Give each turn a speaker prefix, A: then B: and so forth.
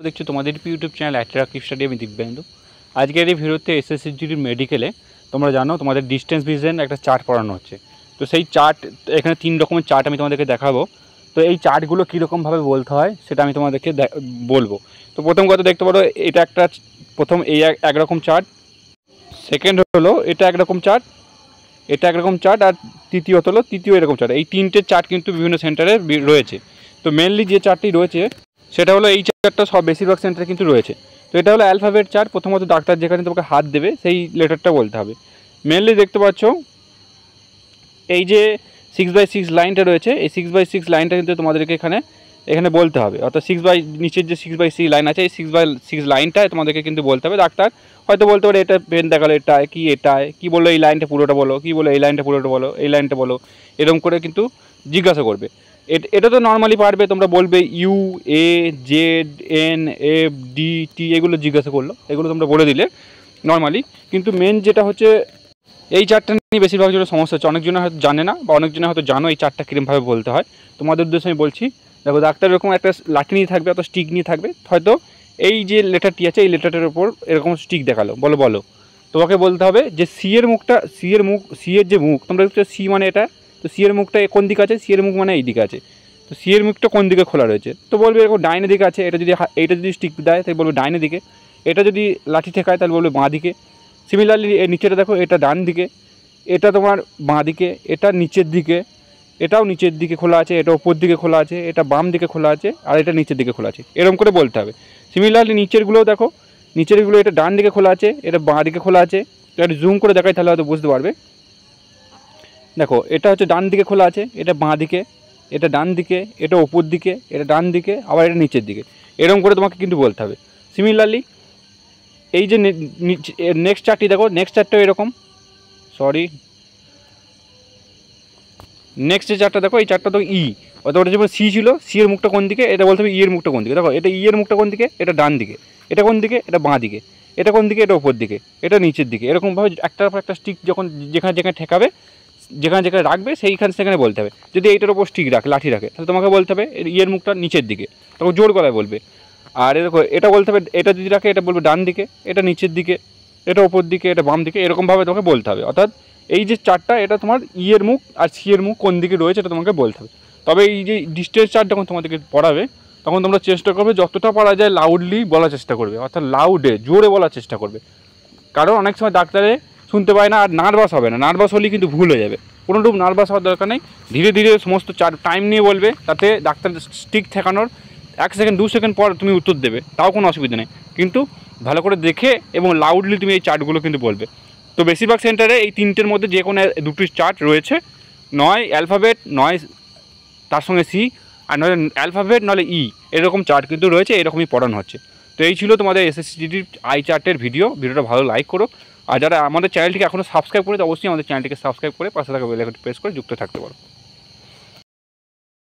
A: দেখছো তোমাদের YouTube channel attractive study আমি দিব্যেন্দু। আজকের এই ভিডিওতে এসএসসিজিডির মেডিকেলে তোমরা জানো তোমাদের ডিস্টেন্স ভিশন একটা চার্ট পড়ানো হচ্ছে। তো সেই চার্ট এখানে 3 রকমের চার্ট আমি তোমাদেরকে দেখাবো। তো এই চার্টগুলো কীরকমভাবে বলতে হয় সেটা আমি তোমাদেরকে বলবো। তো প্রথম কথা দেখতে পারো, এটা একটা প্রথম এই একরকম চার্ট, সেকেন্ড হলো এটা একরকম চার্ট, এটা একরকম চার্ট, আর তৃতীয়ত হলো তৃতীয় এরকম চার্ট। এই তিনটে চার্ট কিন্তু বিভিন্ন সেন্টারে রয়েছে। তো মেনলি যে চার্টটি রয়েছে সেটা হলো এই চার্টটা সব বেশিরভাগ সেন্টারে কিন্তু রয়েছে। তো এটা হলো অ্যালফাবেট চার্ট। প্রথমত ডাক্তার যেখানে তোমাকে হাত দেবে সেই লেটারটা বলতে হবে। মেনলি দেখতে পাচ্ছ এই যে 6x6 লাইনটা রয়েছে, এই 6x6 লাইনটা কিন্তু তোমাদেরকে এখানে বলতে হবে। অর্থাৎ নিচের যে 6x6 লাইন আছে এই 6x6 লাইনটা তোমাদেরকে কিন্তু বলতে হবে। ডাক্তার হয়তো বলতে পারে এটা পেন দেখালো, এটায় কি বললো, এই লাইনটা পুরোটা বলো, কি বলো এই লাইনটা পুরোটা বলো, এই লাইনটা বলো, এরকম করে কিন্তু জিজ্ঞাসা করবে। এটা তো নর্মালি পারবে, তোমরা বলবে U A Z N F D T, এগুলো জিজ্ঞাসা করলো, এগুলো তোমরা বলে দিলে নর্মালি। কিন্তু মেন যেটা হচ্ছে এই চারটা নিয়ে বেশিরভাগ জনের সমস্যা হচ্ছে। অনেকজনে হয়তো জানে না, বা অনেকজনে হয়তো জানো এই চারটা কীরকমভাবে বলতে হয়। তোমাদের উদ্দেশ্যে আমি বলছি, দেখো ডাক্তার এরকম একটা লাঠি নিয়ে থাকবে, অত স্টিক নিয়ে থাকবে। হয়তো এই যে লেটারটি আছে এই লেটারটার উপর এরকম স্টিক দেখালো, বলো তোমাকে বলতে হবে যে সি এর যে মুখ তোমরা দেখছো সি মানে এটা, তো সি এর মুখটা কোন দিকে আছে, সি এর মুখ মানে এই দিকে আছে, তো সি এর মুখটা কোন দিকে খোলা রয়েছে, তো বলবে এরকম ডাইনে দিকে আছে। এটা যদি স্টিক দেয় তাই বলবে ডাইনে দিকে, এটা যদি লাঠি ঠেকায় তাহলে বলবে বাঁ দিকে। সিমিলারলি এর নিচেটা দেখো, এটা ডান দিকে, এটা তোমার বাঁ দিকে, এটা নিচের দিকে, এটাও নিচের দিকে খোলা আছে, এটা ওপর দিকে খোলা আছে, এটা বাম দিকে খোলা আছে, আর এটা নিচের দিকে খোলা আছে, এরকম করে বলতে হবে। সিমিলারলি নিচেরগুলোও দেখো, নিচেরগুলো এটা ডান দিকে খোলা আছে, এটা বাঁ দিকে খোলা আছে। তো এটা জুম করে দেখাই তাহলে হয়তো বুঝতে পারবে। দেখো এটা হচ্ছে ডান দিকে খোলা আছে, এটা বাঁ দিকে, এটা ডান দিকে, এটা ওপর দিকে, এটা ডান দিকে, আবার এটা নিচের দিকে, এরকম করে তোমাকে কিন্তু বলতে হবে। সিমিলারলি এই যে নেক্সট চার্টটি দেখো, নেক্সট চার্টটাও এরকম, নেক্সট যে চারটা দেখো, এই চারটা তো ই, অর্থাৎ ওটা যেমন সি ছিল, সি এর মুখটা কোন দিকে, এটা বলতে হবে ই এর মুখটা কোন দিকে। দেখো এটা ই এর মুখটা কোন দিকে, এটা ডান দিকে, এটা কোন দিকে, এটা বাঁ দিকে, এটা কোন দিকে, এটা ওপর দিকে, এটা নিচের দিকে। এরকমভাবে একটার পর একটা স্টিক যখন যেখানে ঠেকাবে, যেখানে রাখবে সেখানে বলতে হবে। যদি এইটার ওপর স্টিক লাঠি রাখে তাহলে তোমাকে বলতে হবে ই এর মুখটা নিচের দিকে, তখন জোর গলায় বলবে। আর এরকম এটা বলতে হবে, এটা যদি রাখে এটা বলবে ডান দিকে, এটা নিচের দিকে, এটা ওপর দিকে, এটা বাম দিকে, এরকমভাবে তোমাকে বলতে হবে। অর্থাৎ এই যে চারটা, এটা তোমার ই এর মুখ আর সি এর মুখ কোন দিকে রয়েছে এটা তোমাকে বলতে হবে। তবে এই যে ডিস্টেন্স চার্ট যখন তোমাদেরকে পড়াবে তখন তোমরা চেষ্টা করবে যতটা পারা যায় লাউডলি বলার চেষ্টা করবে, অর্থাৎ জোরে বলার চেষ্টা করবে। কারণ অনেক সময় ডাক্তারে শুনতে পায় না, আর নার্ভাস হবে না, নার্ভাস হলেই কিন্তু ভুল হয়ে যাবে। কোনোরূপ নার্ভাস হওয়ার দরকার নেই, ধীরে ধীরে সমস্ত টাইম নিয়ে বলবে, তাতে ডাক্তার স্টিক ঠেকানোর 1 সেকেন্ড 2 সেকেন্ড পর তুমি উত্তর দেবে, তাও কোনো অসুবিধা নেই। কিন্তু ভালো করে দেখে এবং লাউডলি তুমি এই চার্টগুলো কিন্তু বলবে। তো বেশিরভাগ সেন্টারে এই তিনটের মধ্যে যে কোনো দুটি চার্ট রয়েছে, নয় অ্যালফাবেট, নয় তার সঙ্গে সি, আর নয় অ্যালফাবেট নাহলে ই, এরকম চার্ট কিন্তু রয়েছে, এরকমই পড়ানো হচ্ছে। তো এই ছিল তোমাদের এসএসসিজিডির আই চার্টের ভিডিওটা ভালো লাইক করো। আর যারা আমাদের চ্যানেলটিকে এখনও সাবস্ক্রাইব করে, অবশ্যই আমাদের চ্যানেলটিকে সাবস্ক্রাইব করে পাশে থাকা বেল আইকনটি প্রেস করে যুক্ত থাকতে পারো।